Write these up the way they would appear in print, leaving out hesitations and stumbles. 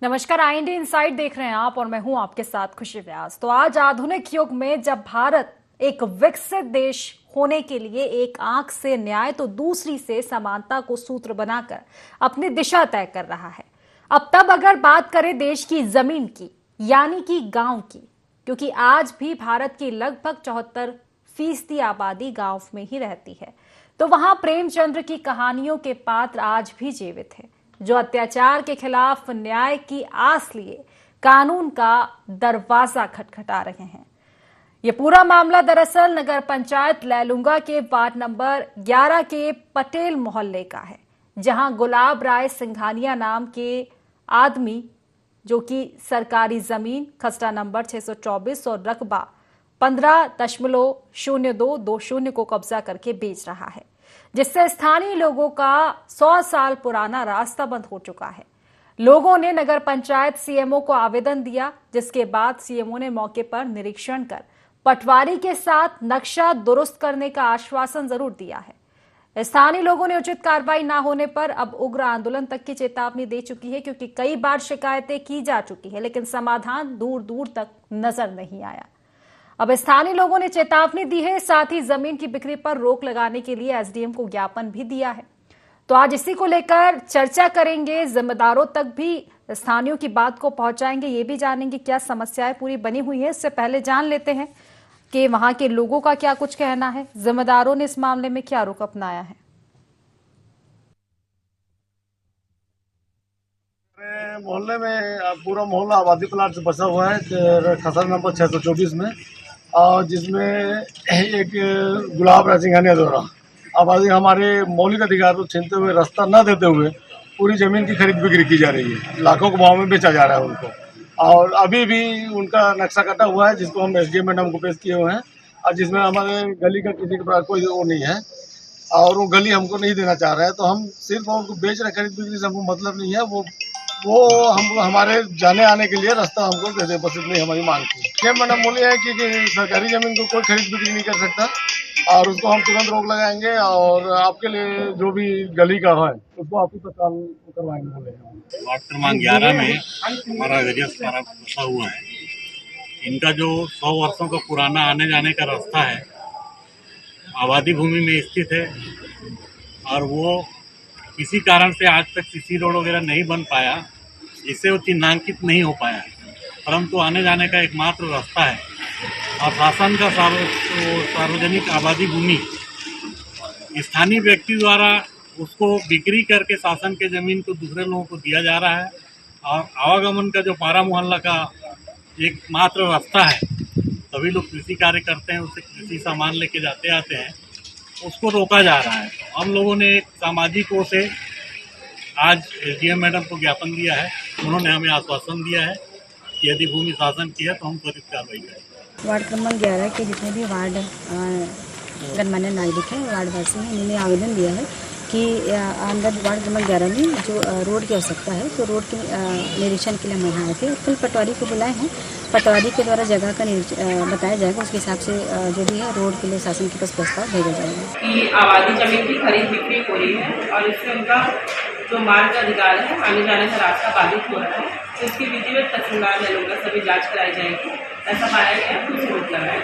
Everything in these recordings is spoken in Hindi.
नमस्कार, आई इंडिया इनसाइड देख रहे हैं आप और मैं हूं आपके साथ खुशी व्यास। तो आज आधुनिक युग में जब भारत एक विकसित देश होने के लिए एक आंख से न्याय तो दूसरी से समानता को सूत्र बनाकर अपनी दिशा तय कर रहा है। अब तब अगर बात करें देश की जमीन की, यानी कि गांव की, क्योंकि आज भी भारत की लगभग 74% आबादी गांव में ही रहती है, तो वहां प्रेमचंद्र की कहानियों के पात्र आज भी जीवित हैं, जो अत्याचार के खिलाफ न्याय की आस लिए कानून का दरवाजा खटखटा रहे हैं। यह पूरा मामला दरअसल नगर पंचायत लैलूंगा के वार्ड नंबर 11 के पटेल मोहल्ले का है, जहां गुलाब राय सिंघानिया नाम के आदमी, जो कि सरकारी जमीन खसरा नंबर 624 और रकबा 15.0220 को कब्जा करके बेच रहा है, जिससे स्थानीय लोगों का 100 साल पुराना रास्ता बंद हो चुका है। लोगों ने नगर पंचायत सीएमओ को आवेदन दिया, जिसके बाद सीएमओ ने मौके पर निरीक्षण कर पटवारी के साथ नक्शा दुरुस्त करने का आश्वासन जरूर दिया है। स्थानीय लोगों ने उचित कार्रवाई न होने पर अब उग्र आंदोलन तक की चेतावनी दे चुकी है, क्योंकि कई बार शिकायतें की जा चुकी है, लेकिन समाधान दूर दूर तक नजर नहीं आया। अब स्थानीय लोगों ने चेतावनी दी है, साथ ही जमीन की बिक्री पर रोक लगाने के लिए एसडीएम को ज्ञापन भी दिया है। तो आज इसी को लेकर चर्चा करेंगे, जिम्मेदारों तक भी स्थानीयों की बात को पहुंचाएंगे, ये भी जानेंगे क्या समस्याएं पूरी बनी हुई है। इससे पहले जान लेते हैं कि वहां के लोगों का क्या कुछ कहना है, जिम्मेदारों ने इस मामले में क्या रुख अपनाया है। मोहल्ले में पूरा मोहल्ला आबादी प्लाट से बसा हुआ है, खसरा नंबर 624 में, और जिसमें एक गुलाब राय सिंघानिया द्वारा आबादी हमारे मौलिक अधिकार को छीनते हुए, रास्ता न देते हुए पूरी जमीन की खरीद बिक्री की जा रही है। लाखों के भाव में बेचा जा रहा है उनको, और अभी भी उनका नक्शा कटा हुआ है, जिसको हम एसडीएम मैडम को पेश किए हुए हैं, और जिसमें हमारे गली का किसी के पास कोई वो नहीं है, और वो गली हमको नहीं देना चाह रहा है। तो हम सिर्फ उनको बेच रहे, खरीद बिक्री से हमको मतलब नहीं है। वो हम हमारे जाने आने के लिए रास्ता हमको दे दे, बस इतनी हमारी मांग थी। क्या मैडम बोली है कि सरकारी जमीन को कोई खरीद बिक्री नहीं कर सकता, और उसको हम तुरंत रोक लगाएंगे, और आपके लिए जो भी गली का है उसको आपको तत्काल करवाएंगे बोले। वार्ड क्रमांक 11 में हमारा एरिया सारा बसा हुआ है। इनका जो 100 वर्षों का पुराना आने जाने का रास्ता है, आबादी भूमि में स्थित है, और वो किसी कारण से आज तक सीसी रोड वगैरह नहीं बन पाया, जिससे वो चिन्हांकित नहीं हो पाया, परंतु आने जाने का एकमात्र रास्ता है। और शासन का सार्वजनिक आबादी भूमि स्थानीय व्यक्ति द्वारा उसको बिक्री करके शासन के जमीन को दूसरे लोगों को दिया जा रहा है, और आवागमन का जो पारा मोहल्ला का एकमात्र रास्ता है, सभी लोग कृषि कार्य करते हैं, उससे कृषि सामान लेके जाते आते हैं, उसको रोका जा रहा है। हम लोगों ने एक सामाजिक ओर से आज एसडीएम मैडम को ज्ञापन दिया है। उन्होंने हमें आश्वासन दिया है कि यदि भूमि शासन की है तो हम त्वरित कार्रवाई करेंगे। वार्ड क्रमांक 11 के जितने भी वार्ड गणमान्य नागरिक हैं, वार्डवासी हैं, उन्होंने आवेदन दिया है कि अंदर वार्ड क्रमांक 11 में जो रोड की आवश्यकता है, तो रोड के निरीक्षण के लिए हम यहाँ आए थे। कल पटवारी को बुलाए हैं, पटवारी के द्वारा जगह का बताया जाएगा, उसके हिसाब से जो भी है रोड के लिए शासन के पास प्रस्ताव भेजा जाएगा। कि आबादी जमीन की खरीद बिक्री हो रही है, और इससे उनका जो मार्ग अधिकार है, आने जाने का रास्ता बाधित हो रहा है, तो इसकी विधिवत तहसीलदार लैलूंगा सभी जाँच कराई जाएगी। ऐसा पाया गया तो उसे रोक लगाया।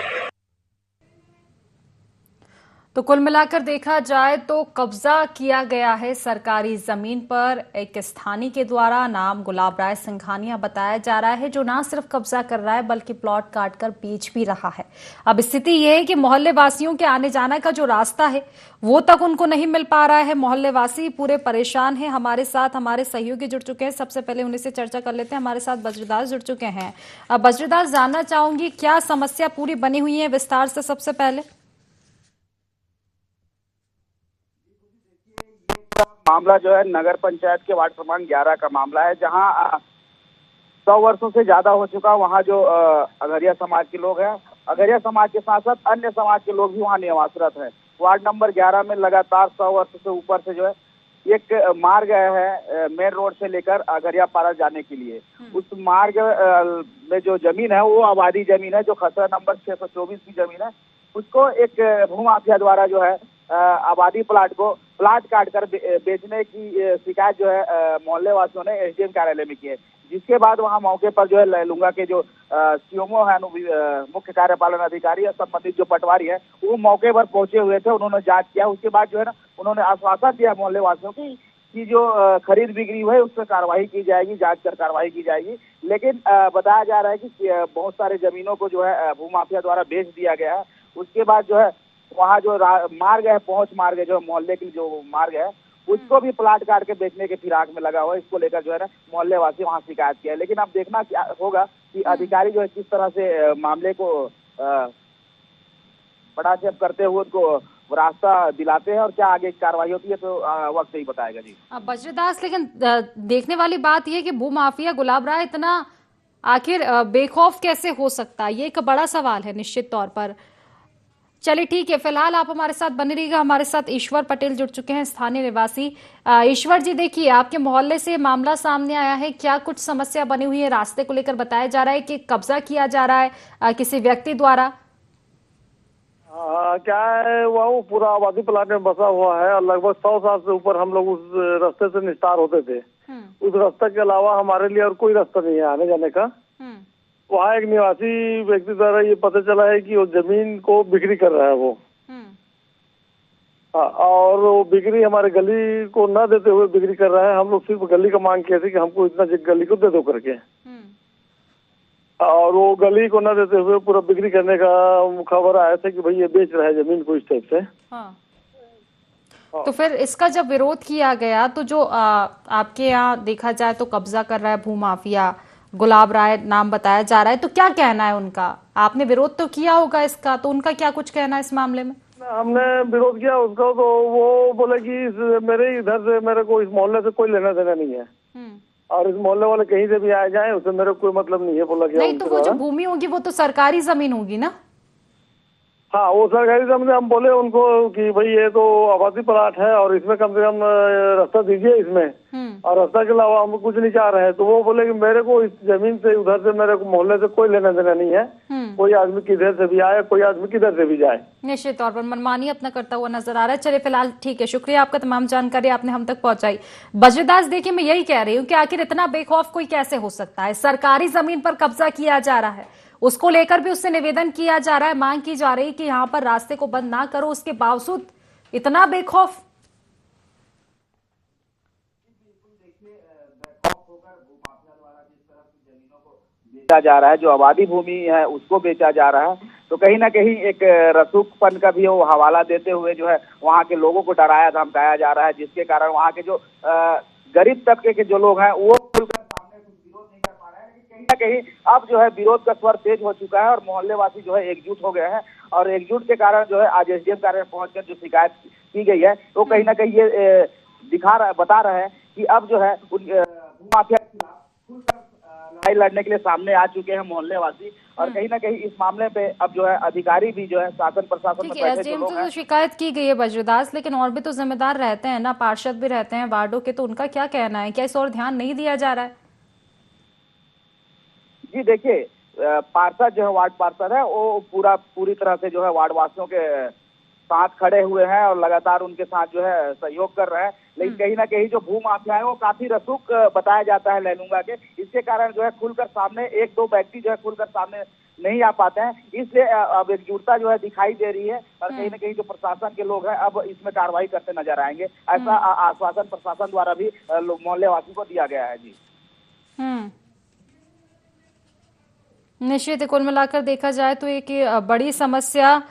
तो कुल मिलाकर देखा जाए तो कब्जा किया गया है सरकारी जमीन पर एक स्थानीय के द्वारा, नाम गुलाब राय सिंघानिया बताया जा रहा है, जो ना सिर्फ कब्जा कर रहा है बल्कि प्लॉट काटकर बेच भी रहा है। अब स्थिति यह है कि मोहल्ले वासियों के आने जाने का जो रास्ता है वो तक उनको नहीं मिल पा रहा है। मोहल्ले वासी पूरे परेशान हैं। हमारे साथ हमारे सहयोगी जुड़ चुके हैं, सबसे पहले उन्हीं से चर्चा कर लेते हैं। हमारे साथ बज्रदास जुड़ चुके हैं। अब बज्रदास, जानना चाहूंगी क्या समस्या पूरी बनी हुई है विस्तार से सबसे पहले। मामला जो है नगर पंचायत के वार्ड क्रमांक 11 का मामला है, जहां 100 वर्षों से ज्यादा हो चुका। वहां जो अगरिया समाज के लोग हैं, अगरिया समाज के साथ साथ अन्य समाज के लोग भी वहां निवासरत हैं। वार्ड नंबर 11 में लगातार 100 वर्ष से ऊपर से जो है एक मार्ग है मेन रोड से लेकर अगरिया पारा जाने के लिए। उस मार्ग में जो जमीन है वो आबादी जमीन है, जो खसरा नंबर 624 की जमीन है, उसको एक भूमाफिया द्वारा जो है आबादी प्लाट काट कर बेचने की शिकायत जो है मोहल्ले वासियों ने एसडीएम कार्यालय में की है। जिसके बाद वहां मौके पर जो है लहलूंगा के जो सीएमओ है, मुख्य कार्यपालन अधिकारी और संबंधित जो पटवारी है, वो मौके पर पहुंचे हुए थे। उन्होंने जांच किया। उसके बाद जो है ना, उन्होंने आश्वासन दिया मोहल्ले वासियों की जो खरीद बिक्री हुई है उस पर कार्रवाई की जाएगी, जांच कर कार्रवाई की जाएगी। लेकिन बताया जा रहा है कि बहुत सारे जमीनों को जो है भूमाफिया द्वारा बेच दिया गया है। उसके बाद जो है वहाँ जो मार्ग है, पहुंच मार्ग है, जो मोहल्ले की जो मार्ग है, उसको भी प्लाट काट के बेचने के फिराक में लगा हुआ है। इसको लेकर जो है ना मोहल्ले वासी वहाँ शिकायत किया है। लेकिन अब देखना क्या होगा कि अधिकारी जो है किस तरह से मामले को बड़ा चेक करते हुए उनको रास्ता दिलाते हैं और क्या आगे कार्रवाई होती है, तो वक्त ही बताएगा जी। बज्रदास, लेकिन देखने वाली बात यह है कि भूमाफिया गुलाब राय इतना आखिर बेखौफ कैसे हो सकता है, ये एक बड़ा सवाल है निश्चित तौर पर। चलिए ठीक है, फिलहाल आप हमारे साथ बने रहिएगा। हमारे साथ ईश्वर पटेल जुड़ चुके हैं, स्थानीय निवासी। ईश्वर जी, देखिए आपके मोहल्ले से मामला सामने आया है, क्या कुछ समस्या बनी हुई है? रास्ते को लेकर बताया जा रहा है कि कब्जा किया जा रहा है किसी व्यक्ति द्वारा। क्या है, वो पूरा आबादी प्लाट में बसा हुआ है और लगभग 100 साल से ऊपर हम लोग उस रास्ते से निस्तार होते थे। उस रास्ते के अलावा हमारे लिए और कोई रास्ता नहीं है आने जाने का। वहाँ एक निवासी व्यक्ति द्वारा ये पता चला है कि वो जमीन को बिक्री कर रहा है वो। और वो बिक्री हमारे गली को न देते हुए बिक्री कर रहा है। हम लोग सिर्फ गली का मांग किए थे कि हमको इतना गली को दे दो करके, और वो गली को न देते हुए पूरा बिक्री करने का खबर आया था कि भाई ये बेच रहा है जमीन को इस टाइप से। तो फिर इसका जब विरोध किया गया तो जो आपके यहाँ देखा जाए तो कब्जा कर रहा है भूमाफिया गुलाब राय नाम बताया जा रहा है, तो क्या कहना है उनका? आपने विरोध तो किया होगा इसका, तो उनका क्या कुछ कहना है इस मामले में? हमने विरोध किया उसका, तो वो बोले कि मेरे इधर से मेरे को इस मोहल्ले से कोई लेना देना नहीं है और इस मोहल्ले वाले कहीं से भी आ जाए उससे मेरे को कोई मतलब नहीं है, बोला गया। नहीं, तो वो जो भूमि होगी वो तो सरकारी जमीन होगी ना? हाँ, वो सरकारी जमीन। हम बोले उनको कि भाई ये तो आबादी प्लाट है और इसमें कम से कम रास्ता दीजिए इसमें, और रास्ता के अलावा हम कुछ नहीं चाह रहे हैं। तो वो बोले कि मेरे को इस जमीन से उधर से मेरे को मोहल्ले से कोई लेना देना नहीं है। कोई आदमी किधर से भी आए, कोई आदमी किधर से भी जाए। निश्चित तौर पर मनमानी अपना करता हुआ नजर आ रहा है। चलिए फिलहाल ठीक है, शुक्रिया आपका, तमाम जानकारी आपने हम तक पहुंचाई। बज्रदास, देखिए मैं यही कह रही हूँ कि आखिर इतना बेखौफ कोई कैसे हो सकता है? सरकारी जमीन पर कब्जा किया जा रहा है, उसको लेकर भी उससे निवेदन किया जा रहा है, मांग की जा रही है कि यहाँ पर रास्ते को बंद ना करो, उसके बावजूद इतना बेखौफ। बेचा जा रहा है, जो आबादी भूमि है उसको बेचा जा रहा है, तो कहीं ना कहीं एक रसूखपन का भी वो हवाला देते हुए जो है वहाँ के लोगों को डराया धमकाया जा रहा है, जिसके कारण वहाँ के जो गरीब तबके के जो लोग हैं वो खुलकर सामने कुछ विरोध नहीं कर पा रहे हैं। लेकिन कहीं ना कहीं अब जो है विरोध का स्वर तेज हो चुका है और मोहल्ले वासी जो है एकजुट हो गए हैं, और एकजुट के कारण जो है आज एसडीएम कार्यालय पहुंचकर जो शिकायत की गई है वो कहीं ना कहीं ये बता रहे हैं कि अब जो है भूमाफिया के खिलाफ खुलकर लड़ाई लड़ने के लिए सामने आ चुके हैं मोहल्ले वासी। और कहीं ना कहीं इस मामले पे अब जो है अधिकारी भी जो है शासन प्रशासन में बैठे जो लोग हैं। तो शिकायत की गई है बज्रदास, लेकिन और भी तो जिम्मेदार रहते हैं ना, पार्षद भी रहते हैं वार्डों के, तो उनका क्या कहना है? क्या इस और ध्यान नहीं दिया जा रहा है? जी देखिए, पार्षद जो है वार्ड पार्षद है वो पूरी तरह से जो है वार्ड वासियों के साथ खड़े हुए हैं और लगातार उनके साथ जो है सहयोग कर रहे हैं। लेकिन कहीं ना कहीं जो भूमाफिया है वो काफी रसूख बताया जाता है लहलूंगा के, इसके कारण जो है खुलकर सामने एक दो व्यक्ति जो है खुलकर सामने नहीं आ पाते हैं। इसलिए अब एकजुटता जो है दिखाई दे रही है और कहीं ना कहीं जो प्रशासन के लोग हैं अब इसमें कार्रवाई करते नजर आएंगे, ऐसा आश्वासन प्रशासन द्वारा भी मोहल्ले वासी को दिया गया है। जी निश्चित, कुल मिलाकर देखा जाए तो एक बड़ी समस्या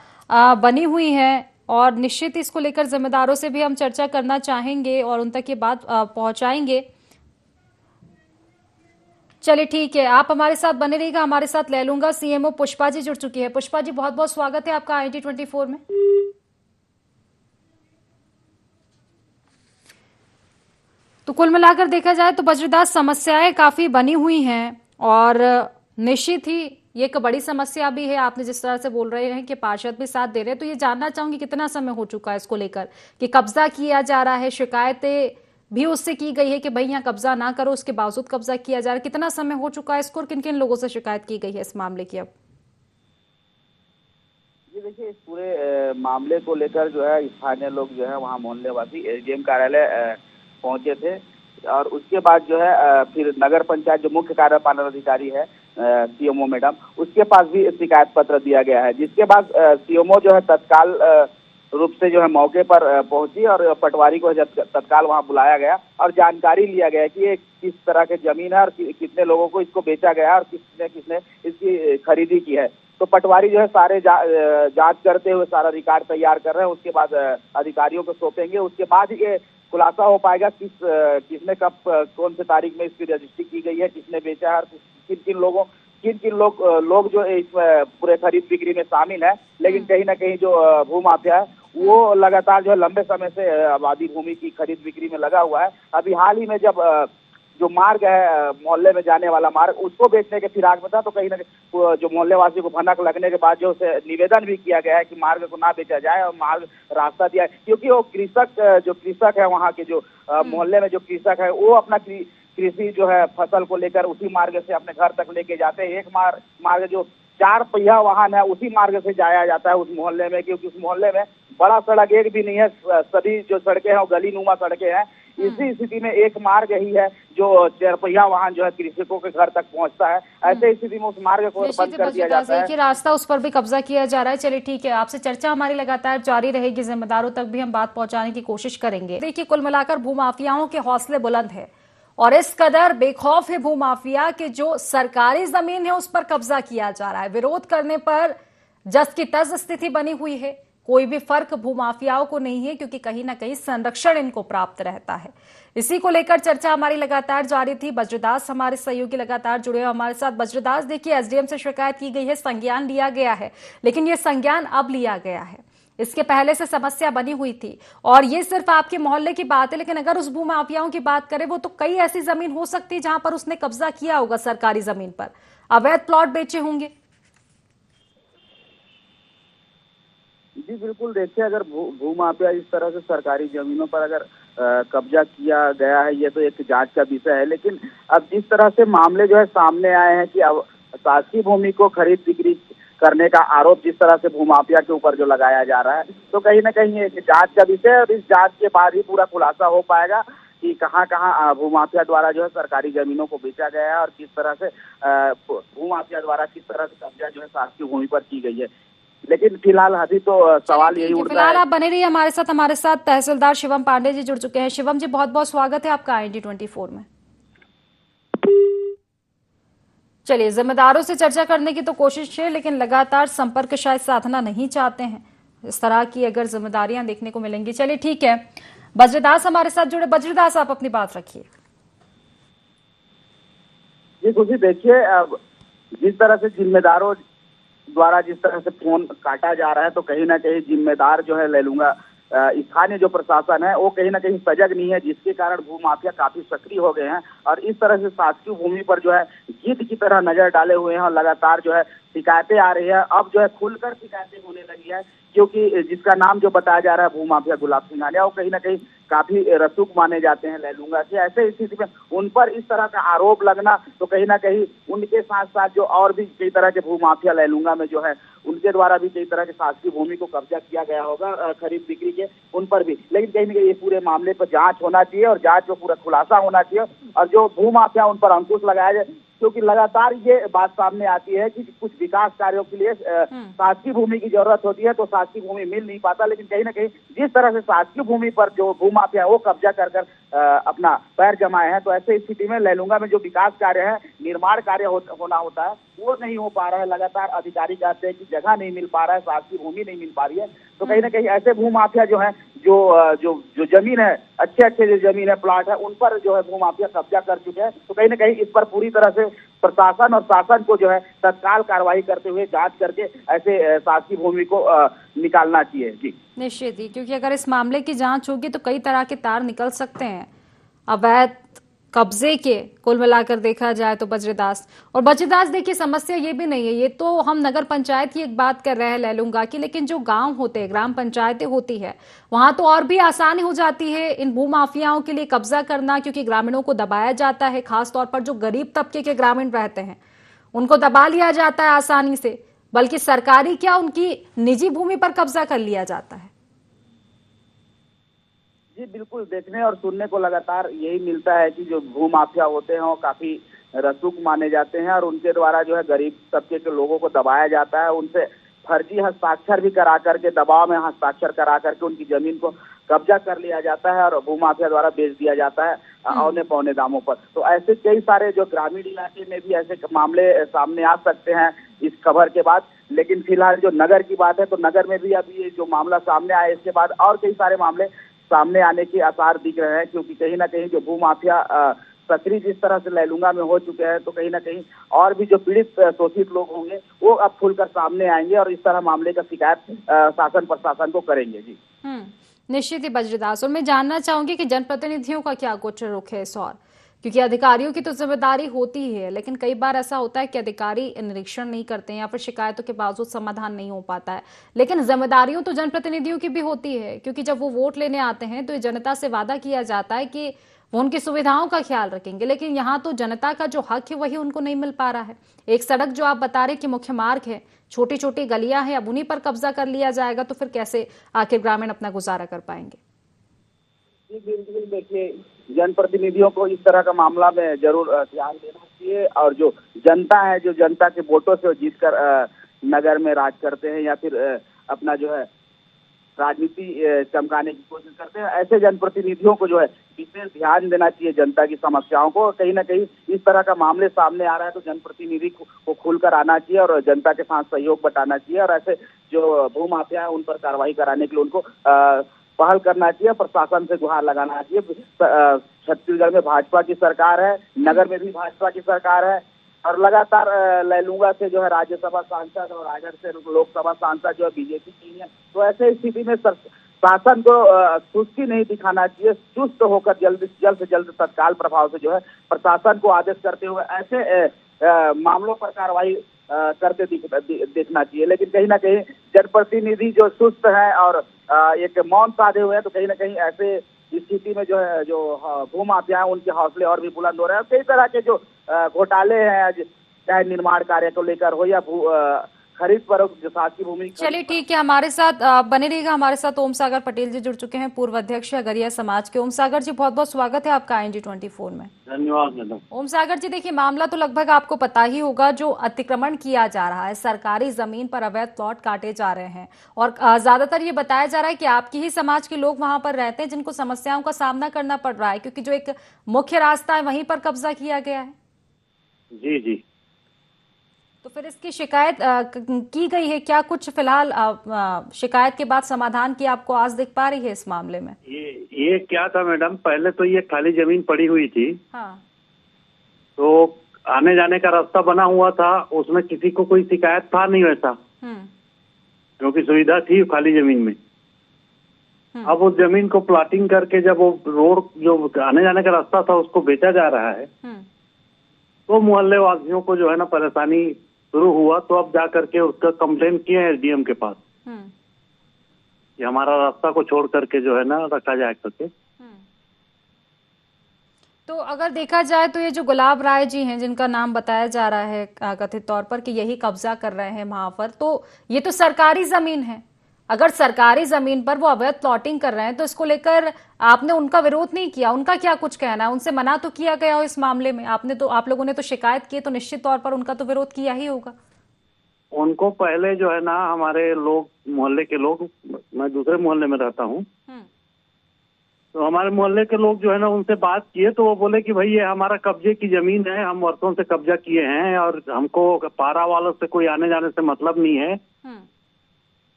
बनी हुई है और निश्चित इसको लेकर जिम्मेदारों से भी हम चर्चा करना चाहेंगे और उन तक ये बात पहुंचाएंगे। चलिए ठीक है, आप हमारे साथ बने रहिएगा। हमारे साथ लहलूंगा सीएमओ पुष्पा जी जुड़ चुकी है। पुष्पा जी, बहुत बहुत स्वागत है आपका IT24 में। तो कुल मिलाकर देखा जाए तो बज्रदास समस्याएं काफी बनी हुई हैं और निश्चित ही ये एक बड़ी समस्या भी है। आपने जिस तरह से बोल रहे हैं कि पार्षद भी साथ दे रहे हैं, तो ये जानना चाहूंगी कितना समय हो चुका है इसको लेकर कि कब्जा किया जा रहा है? शिकायतें भी उससे की गई है कि भाई यहाँ कब्जा ना करो, उसके बावजूद कब्जा किया जा रहा है। कितना समय हो चुका है इसको और किन किन लोगों से शिकायत की गई है इस मामले की? अब ये देखिए, इस पूरे मामले को लेकर जो है स्थानीय लोग जो है वहाँ मोहल्ले वासी एसडीएम कार्यालय पहुंचे थे। और उसके बाद जो है फिर नगर पंचायत जो मुख्य कार्यपालन अधिकारी है सीएमओ मैडम, उसके पास भी शिकायत पत्र दिया गया है, जिसके बाद सीएमओ जो है तत्काल रूप से जो है मौके पर पहुंची और पटवारी को तत्काल वहां बुलाया गया और जानकारी लिया गया कि ये किस तरह की जमीन है और कितने लोगों को इसको बेचा गया है और किसने किसने इसकी खरीदी की है। तो पटवारी जो है सारे जांच करते हुए सारा रिकॉर्ड तैयार कर रहे हैं, उसके बाद अधिकारियों को सौंपेंगे, उसके बाद ये खुलासा हो पाएगा किसने कब कौन से तारीख में इसकी रजिस्ट्री की गई है, किसने बेचा है और किन किन लोग जो इस पूरे खरीद बिक्री में शामिल है। लेकिन कहीं ना कहीं जो भूमाफिया है वो लगातार जो है लंबे समय से आबादी भूमि की खरीद बिक्री में लगा हुआ है। अभी हाल ही में जब जो मार्ग है मोहल्ले में जाने वाला मार्ग, उसको बेचने के फिराक में था, तो कहीं ना कहीं जो मोहल्ले वासियों को भनक लगने के बाद जो उसे निवेदन भी किया गया है कि मार्ग को ना बेचा जाए और मार्ग रास्ता दिया है, क्योंकि वो कृषक है वहाँ के जो मोहल्ले में जो कृषक है वो अपना कृषि जो है फसल को लेकर उसी मार्ग से अपने घर तक लेके जाते हैं। एक मार्ग जो 4 पहिया वाहन है उसी मार्ग से जाया जाता है उस मोहल्ले में, क्योंकि उस मोहल्ले में बड़ा सड़क एक भी नहीं है, सभी जो सड़कें हैं वो गली नुमा सड़कें हैं। इसी स्थिति में एक मार्ग ही है जो 4 पहिया वाहन जो है कृषकों के घर तक पहुंचता है। ऐसे स्थिति में उस मार्ग को बंद कर दिया जाता है कि रास्ता उस पर भी कब्जा किया जा रहा है। चलिए ठीक है, आपसे चर्चा हमारी लगातार जारी रहेगी, जिम्मेदारों तक भी हम बात पहुंचाने की कोशिश करेंगे। देखिए, कुल मिलाकर भूमाफियाओं के हौसले बुलंद है और इस कदर बेखौफ है भूमाफिया कि जो सरकारी जमीन है उस पर कब्जा किया जा रहा है। विरोध करने पर जस की तस स्थिति बनी हुई है। कोई भी फर्क भूमाफियाओं को नहीं है, क्योंकि कहीं ना कहीं संरक्षण इनको प्राप्त रहता है। इसी को लेकर चर्चा हमारी लगातार जारी थी। बज्रदास हमारे सहयोगी लगातार जुड़े हुए हमारे साथ। बज्रदास, देखिए, एसडीएम से शिकायत की गई है, संज्ञान लिया गया है, लेकिन ये संज्ञान अब लिया गया है, इसके पहले से समस्या बनी हुई थी। और ये सिर्फ आपके मोहल्ले की बात है, लेकिन अगर उस भूमाफियाओं की बात करें, वो तो कई ऐसी जमीन हो सकती है जहां पर उसने कब्जा किया होगा, सरकारी जमीन पर अवैध प्लॉट बेचे होंगे। जी बिल्कुल, देखिए, अगर भूमाफिया इस तरह से सरकारी जमीनों पर अगर कब्जा किया गया है, ये तो एक जांच का विषय है। लेकिन अब जिस तरह से मामले जो है सामने आए हैं कि अब शासकीय भूमि को खरीद बिक्री करने का आरोप जिस तरह से भूमाफिया के ऊपर जो लगाया जा रहा है, तो कहीं ना कहीं एक जांच का विषय है और इस जांच के बाद ही पूरा खुलासा हो पाएगा कि कहां कहां भूमाफिया द्वारा जो है सरकारी जमीनों को बेचा गया है और किस तरह से भूमाफिया द्वारा किस तरह से कब्जा जो है शासकीय भूमि पर की गई है। लेकिन फिलहाल अभी तो सवाल यही उठता है। फिलहाल आप बने रहिए हमारे साथ तहसीलदार शिवम पांडे जी जुड़ चुके हैं। शिवम जी, बहुत बहुत स्वागत है आपका IND24 में। चलिए, जिम्मेदारों से चर्चा करने की तो कोशिश है, लेकिन लगातार संपर्क शायद साधना नहीं चाहते हैं। इस तरह की अगर जिम्मेदारियां देखने को मिलेंगी। चलिए ठीक है, बज्रदास हमारे साथ जुड़े। बज्रदास, आप अपनी बात रखिए। जी खुशी, देखिए, अब जिस तरह से जिम्मेदारों द्वारा जिस तरह से फोन काटा जा रहा है, तो कहीं ना कहीं जिम्मेदार जो है ले लूंगा स्थानीय जो प्रशासन है वो कहीं ना कहीं सजग नहीं है, जिसके कारण भूमाफिया काफी सक्रिय हो गए हैं और इस तरह से शासकीय भूमि पर जो है गिद्ध की तरह नजर डाले हुए हैं और लगातार जो है शिकायतें आ रही है। अब जो है खुलकर शिकायतें होने लगी है, क्योंकि जिसका नाम जो बताया जा रहा है भूमाफिया गुलाब सिंह आलिया, वो कहीं ना कहीं काफी रसूख माने जाते हैं लैलूंगा के। ऐसे स्थिति में उन पर इस तरह का आरोप लगना, तो कहीं ना कहीं उनके साथ साथ जो और भी कई तरह के भूमाफिया लैलूंगा में जो है उनके द्वारा भी कई तरह के शासकीय भूमि को कब्जा किया गया होगा खरीद बिक्री के, उन पर भी। लेकिन कहीं ना कहीं ये पूरे मामले पर जांच होना चाहिए और जांच में पूरा खुलासा होना चाहिए और जो भूमाफिया उन पर अंकुश लगाया जाए, क्योंकि लगातार ये बात सामने आती है कि कुछ विकास कार्यों के लिए शासकीय भूमि की जरूरत होती है, तो शासकीय भूमि मिल नहीं पाता। लेकिन कहीं ना कहीं जिस तरह से शासकीय भूमि पर जो भूमाफिया वो कब्जा कर अपना पैर जमाए हैं, तो ऐसे स्थिति में लैलूंगा में जो विकास कार्य है, निर्माण कार्य होना होता है, वो नहीं हो पा रहा है। लगातार अधिकारी कहते हैं कि जगह नहीं मिल पा रहा है, शासकीय भूमि नहीं मिल पा रही है। तो कहीं ना कहीं ऐसे भूमाफिया जो है जो जमीन है, अच्छे जो जमीन है, प्लाट है, उन पर जो है भूमाफिया कब्जा कर चुके हैं। तो कहीं ना कहीं इस पर पूरी तरह से प्रशासन और शासन को जो है तत्काल कार्रवाई करते हुए जांच करके ऐसे शासकीय भूमि को निकालना चाहिए। जी निश्चित ही, क्योंकि अगर इस मामले की जांच होगी तो कई तरह के तार निकल सकते हैं अवैध कब्जे के। कुल मिलाकर देखा जाए तो बज्रदास देखिए, समस्या ये भी नहीं है, ये तो हम नगर पंचायत की एक बात कर रहे हैं लैलूंगा की, लेकिन जो गांव होते हैं, ग्राम पंचायतें होती है, वहां तो और भी आसानी हो जाती है इन भूमाफियाओं के लिए कब्जा करना, क्योंकि ग्रामीणों को दबाया जाता है। खासतौर पर जो गरीब तबके के ग्रामीण रहते हैं उनको दबा लिया जाता है आसानी से, बल्कि सरकारी क्या, उनकी निजी भूमि पर कब्जा कर लिया जाता है। जी बिल्कुल, देखने और सुनने को लगातार यही मिलता है कि जो भू माफिया होते हैं वो काफी रसूख माने जाते हैं और उनके द्वारा जो है गरीब तबके के लोगों को दबाया जाता है, उनसे फर्जी हस्ताक्षर भी करा करके, दबाव में हस्ताक्षर करा करके उनकी जमीन को कब्जा कर लिया जाता है और भू माफिया द्वारा बेच दिया जाता है औने पौने दामों पर। तो ऐसे कई सारे जो ग्रामीण इलाके में भी ऐसे मामले सामने आ सकते हैं इस खबर के बाद। लेकिन फिलहाल जो नगर की बात है तो नगर में भी अभी ये जो मामला सामने आया इसके बाद और कई सारे मामले सामने आने के आसार दिख रहे हैं, क्योंकि कहीं ना कहीं जो भू माफिया सक्रिय जिस तरह से लैलूंगा में हो चुके हैं, तो कहीं ना कहीं और भी जो पीड़ित शोषित लोग होंगे वो अब खुलकर सामने आएंगे और इस तरह मामले का शिकायत शासन प्रशासन को करेंगे। जी निश्चित ही बज्रदास, और मैं जानना चाहूंगी कि जनप्रतिनिधियों का क्या कुछ रुख है इस और, क्योंकि अधिकारियों की तो जिम्मेदारी होती ही है, लेकिन कई बार ऐसा होता है कि अधिकारी निरीक्षण नहीं करते हैं या फिर शिकायतों के बावजूद समाधान नहीं हो पाता है। लेकिन जिम्मेदारियों तो जनप्रतिनिधियों की भी होती है, क्योंकि जब वो वोट लेने आते हैं तो जनता से वादा किया जाता है कि वो उनकी सुविधाओं का ख्याल रखेंगे, लेकिन यहाँ तो जनता का जो हक है वही उनको नहीं मिल पा रहा है। एक सड़क जो आप बता रहे कि मुख्य मार्ग है, छोटी छोटी गलियां हैं, अब उन्हीं पर कब्जा कर लिया जाएगा तो फिर कैसे आखिर ग्रामीण अपना गुजारा कर पाएंगे? जी बिल्कुल, देखिए जनप्रतिनिधियों को इस तरह का मामला में जरूर ध्यान देना चाहिए और जो जनता है, जो जनता के वोटों से जीत कर नगर में राज करते हैं या फिर अपना जो है राजनीति चमकाने की कोशिश करते हैं, ऐसे जनप्रतिनिधियों को जो है विशेष ध्यान देना चाहिए जनता की समस्याओं को। कहीं ना कहीं इस तरह का मामले सामने आ रहा है तो जनप्रतिनिधि को खुलकर आना चाहिए और जनता के साथ सहयोग बटाना चाहिए और ऐसे जो भू माफिया है उन पर कार्रवाई कराने के लिए उनको पहल करना चाहिए, प्रशासन से गुहार लगाना चाहिए। छत्तीसगढ़ में भाजपा की सरकार है, नगर में भी भाजपा की सरकार है और लगातार लैलूंगा से जो है राज्यसभा सांसद और रायगढ़ से लोकसभा सांसद जो है बीजेपी की है। तो ऐसे स्थिति में शासन को सुस्ती नहीं दिखाना चाहिए, चुस्त होकर जल्द से जल्द तत्काल प्रभाव से जो है प्रशासन को आदेश करते हुए ऐसे मामलों पर कार्रवाई करते देखना चाहिए। लेकिन कहीं ना कहीं जनप्रतिनिधि जो सुस्त है और एक मौन साधे हुए हैं, तो कहीं ना कहीं ऐसे स्थिति में जो है जो भू माफिया है उनके हौसले और भी बुलंद हो रहे हैं। कई तरह के जो घोटाले हैं, चाहे निर्माण कार्य को लेकर हो या खरीद पर जो शासकीय भूमि। चलिए ठीक है, हमारे साथ बने रहिएगा। हमारे साथ ओम सागर पटेल जी जुड़ चुके हैं, पूर्व अध्यक्ष अगरिया समाज के। ओम सागर जी बहुत बहुत स्वागत है आपका ING24 में। धन्यवाद मैडम। ओम सागर जी देखिए, मामला तो लगभग आपको पता ही होगा, जो अतिक्रमण किया जा रहा है, सरकारी जमीन पर अवैध प्लॉट काटे जा रहे हैं और ज्यादातर ये बताया जा रहा है कि आपकी ही समाज के लोग वहां पर रहते हैं जिनको समस्याओं का सामना करना पड़ रहा है, क्योंकि जो एक मुख्य रास्ता है वहीं पर कब्जा किया गया है। जी जी, तो फिर इसकी शिकायत की गई है क्या? कुछ फिलहाल शिकायत के बाद समाधान की आपको आज दिख पा रही है इस मामले में? ये क्या था मैडम, पहले तो ये खाली जमीन पड़ी हुई थी। हाँ। तो आने जाने का रास्ता बना हुआ था, उसमें किसी को कोई शिकायत था नहीं वैसा, क्योंकि सुविधा थी खाली जमीन में। अब उस जमीन को प्लाटिंग करके जब वो रोड जो आने जाने का रास्ता था उसको बेचा जा रहा है, तो मोहल्ले वासियों को जो है ना परेशानी शुरू हुआ। तो अब जा करके उसका कंप्लेन किए हैं SDM के पास कि हमारा रास्ता को छोड़ करके जो है ना रखा जाए करके। तो अगर देखा जाए तो ये जो गुलाब राय जी हैं, जिनका नाम बताया जा रहा है कथित तौर पर कि यही कब्जा कर रहे हैं वहां पर, तो ये तो सरकारी जमीन है। अगर सरकारी जमीन पर वो अवैध प्लॉटिंग कर रहे हैं तो इसको लेकर आपने उनका विरोध नहीं किया? उनका क्या कुछ कहना है? उनसे मना तो किया गया हो इस मामले में? आप लोगों ने तो शिकायत की, तो निश्चित तौर पर उनका तो विरोध किया ही होगा। उनको पहले जो है ना हमारे लोग, मोहल्ले के लोग, मैं दूसरे मोहल्ले में रहता हूँ, तो हमारे मोहल्ले के लोग जो है ना उनसे बात किए तो वो बोले कि भाई ये हमारा कब्जे की जमीन है, हम वर्षों से कब्जा किए हैं और हमको पारा वालों से कोई आने जाने से मतलब नहीं है,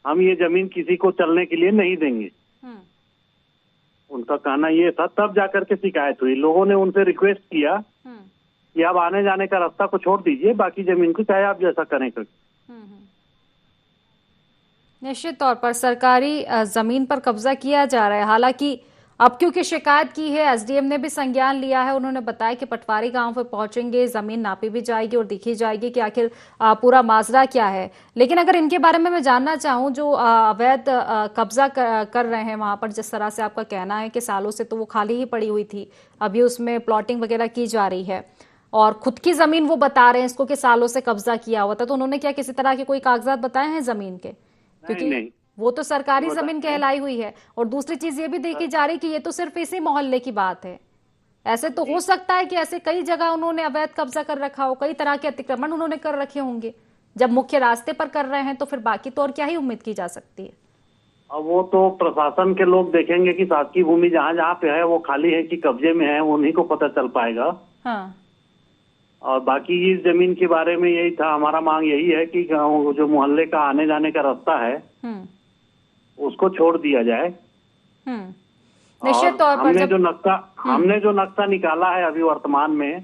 हम ये जमीन किसी को चलने के लिए नहीं देंगे। उनका कहना ये था। तब जाकर के शिकायत हुई, लोगों ने उनसे रिक्वेस्ट किया कि आप आने जाने का रास्ता को छोड़ दीजिए, बाकी जमीन को चाहे आप जैसा करें करके। निश्चित तौर पर सरकारी जमीन पर कब्जा किया जा रहा है। हालांकि अब क्योंकि शिकायत की है, SDM ने भी संज्ञान लिया है। उन्होंने बताया कि पटवारी गांव पर पहुंचेंगे, जमीन नापी भी जाएगी और देखी जाएगी कि आखिर पूरा माजरा क्या है। लेकिन अगर इनके बारे में मैं जानना चाहूं, जो अवैध कब्जा कर रहे हैं वहां पर, जिस तरह से आपका कहना है कि सालों से तो वो खाली ही पड़ी हुई थी, अभी उसमें प्लॉटिंग वगैरह की जा रही है और खुद की जमीन वो बता रहे हैं इसको कि सालों से कब्जा किया हुआ था, तो उन्होंने क्या किसी तरह के कोई कागजात बताए हैं जमीन के? क्योंकि वो तो सरकारी जमीन कहलाई हुई है। और दूसरी चीज ये भी देखी जा रही कि ये तो सिर्फ इसी मोहल्ले की बात है। ऐसे तो हो सकता है कि ऐसे कई जगह उन्होंने अवैध कब्जा कर रखा हो, कई तरह के अतिक्रमण उन्होंने कर रखे होंगे। जब मुख्य रास्ते पर कर रहे हैं तो फिर बाकी तो और क्या ही उम्मीद की जा सकती है। अब वो तो प्रशासन के लोग देखेंगे कि शासकीय भूमि जहाँ जहाँ पे है वो खाली है कि कब्जे में है, उन्हीं को पता चल पाएगा। हाँ। और बाकी इस जमीन के बारे में यही था, हमारा मांग यही है कि जो मोहल्ले का आने जाने का रास्ता है उसको छोड़ दिया जाए। निश्चित तौर पर हमने जो नक्शा निकाला है अभी वर्तमान में,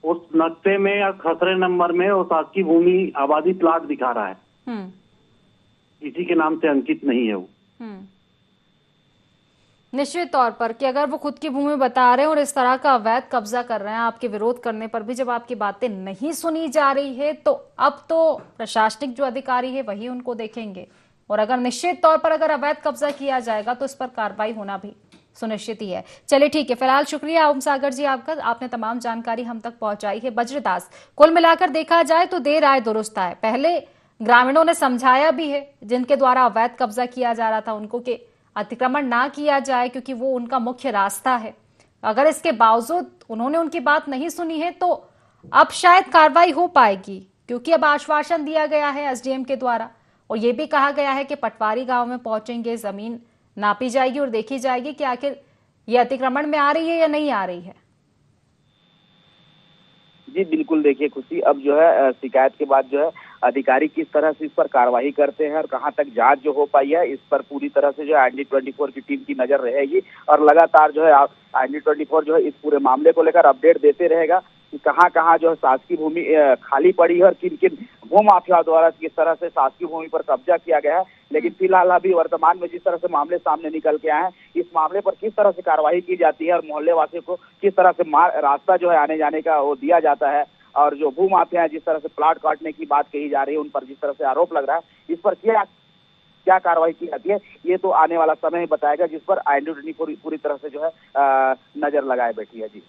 उस नक्शे में या खसरे नंबर में वो शासकीय भूमि आबादी प्लाट दिखा रहा है, इसी के नाम से अंकित नहीं है वो। निश्चित तौर पर कि अगर वो खुद की भूमि बता रहे हैं और इस तरह का अवैध कब्जा कर रहे हैं, आपके विरोध करने पर भी जब आपकी बातें नहीं सुनी जा रही है, तो अब तो प्रशासनिक जो अधिकारी है वही उनको देखेंगे। और अगर निश्चित तौर पर अगर अवैध कब्जा किया जाएगा तो इस पर कार्रवाई होना भी सुनिश्चित ही है। चलिए ठीक है, फिलहाल शुक्रिया ओम सागर जी आपका, आपने तमाम जानकारी हम तक पहुंचाई है। बज्रदास, कुल मिलाकर देखा जाए तो देर आए दुरुस्त आए। पहले ग्रामीणों ने समझाया भी है जिनके द्वारा अवैध कब्जा किया जा रहा था उनको कि अतिक्रमण ना किया जाए क्योंकि वो उनका मुख्य रास्ता है। अगर इसके बावजूद उन्होंने उनकी बात नहीं सुनी है तो अब शायद कार्रवाई हो पाएगी, क्योंकि अब आश्वासन दिया गया है एसडीएम के द्वारा और ये भी कहा गया है कि पटवारी गांव में पहुंचेंगे, जमीन नापी जाएगी और देखी जाएगी कि आखिर ये अतिक्रमण में आ रही है या नहीं आ रही है। जी बिल्कुल, देखिए खुशी, अब जो है शिकायत के बाद जो है अधिकारी किस तरह से इस पर कार्रवाई करते हैं और कहां तक जांच जो हो पाई है, इस पर पूरी तरह से जो है IND24 की टीम की नजर रहेगी और लगातार जो है IND24 जो है इस पूरे मामले को लेकर अपडेट देते रहेगा कि कहां कहां जो है शासकीय भूमि खाली पड़ी है और किन किन भूमाफियाओं द्वारा किस तरह से शासकीय भूमि पर कब्जा किया गया है। लेकिन फिलहाल अभी वर्तमान में जिस तरह से मामले सामने निकल के आए हैं, इस मामले पर किस तरह से कार्रवाई की जाती है और मोहल्ले वासियों को किस तरह से रास्ता जो है आने जाने का वो दिया जाता है, और जो भूमाफिया है जिस तरह से प्लाट काटने की बात कही जा रही है, उन पर जिस तरह से आरोप लग रहा है, इस पर क्या कार्रवाई की जाती है, ये तो आने वाला समय ही बताएगा, जिस पर IND24 पूरी तरह से जो है नजर लगाए बैठी है। जी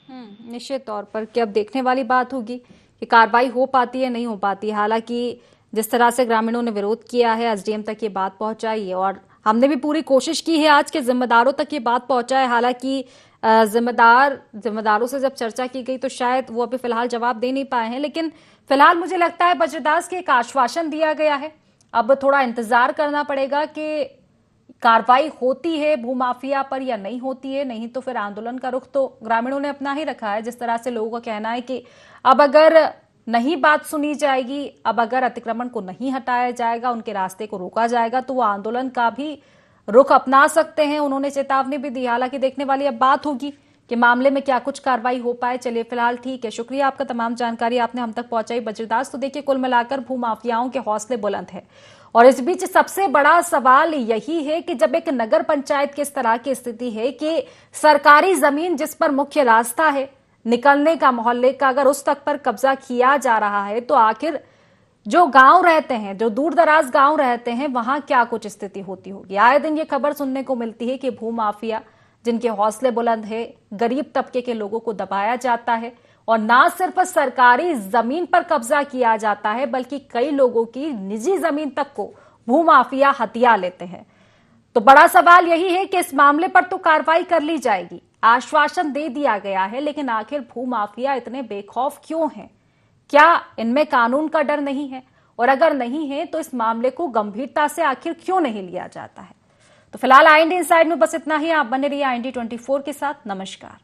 निश्चित तौर पर कि अब देखने वाली बात होगी कि कार्रवाई हो पाती है नहीं हो पाती। हालांकि जिस तरह से ग्रामीणों ने विरोध किया है, एसडीएम तक ये बात पहुंचाई है और हमने भी पूरी कोशिश की है आज के जिम्मेदारों तक ये बात पहुंचाए। हालांकि जिम्मेदारों से जब चर्चा की गई तो शायद वो अभी फिलहाल जवाब दे नहीं पाए हैं, लेकिन फिलहाल मुझे लगता है बज्रदास के एक आश्वासन दिया गया है। अब थोड़ा इंतजार करना पड़ेगा कि कार्रवाई होती है भूमाफिया पर या नहीं होती है, नहीं तो फिर आंदोलन का रुख तो ग्रामीणों ने अपना ही रखा है। जिस तरह से लोगों का कहना है कि अब अगर नहीं बात सुनी जाएगी, अब अगर अतिक्रमण को नहीं हटाया जाएगा, उनके रास्ते को रोका जाएगा, तो वो आंदोलन का भी रुख अपना सकते हैं। उन्होंने चेतावनी भी दी। हालांकि देखने वाली अब बात होगी कि मामले में क्या कुछ कार्रवाई हो पाए। चलिए फिलहाल ठीक है, शुक्रिया आपका, तमाम जानकारी आपने हम तक पहुंचाई बज्रदास। तो देखिए कुल मिलाकर भूमाफियाओं के हौसले बुलंद है और इस बीच सबसे बड़ा सवाल यही है कि जब एक नगर पंचायत की इस तरह की स्थिति है कि सरकारी जमीन जिस पर मुख्य रास्ता है निकलने का मोहल्ले का, अगर उस तक पर कब्जा किया जा रहा है तो आखिर जो गांव रहते हैं, जो दूर दराज गांव रहते हैं, वहां क्या कुछ स्थिति होती होगी। आए दिन ये खबर सुनने को मिलती है कि भूमाफिया जिनके हौसले बुलंद है, गरीब तबके के लोगों को दबाया जाता है और ना सिर्फ सरकारी जमीन पर कब्जा किया जाता है बल्कि कई लोगों की निजी जमीन तक को भूमाफिया हथिया लेते हैं। तो बड़ा सवाल यही है कि इस मामले पर तो कार्रवाई कर ली जाएगी, आश्वासन दे दिया गया है, लेकिन आखिर भूमाफिया इतने बेखौफ क्यों हैं? क्या इनमें कानून का डर नहीं है? और अगर नहीं है तो इस मामले को गंभीरता से आखिर क्यों नहीं लिया जाता है? तो फिलहाल IND इनसाइड में बस इतना ही। आप बने रहिए IND24 के साथ। नमस्कार।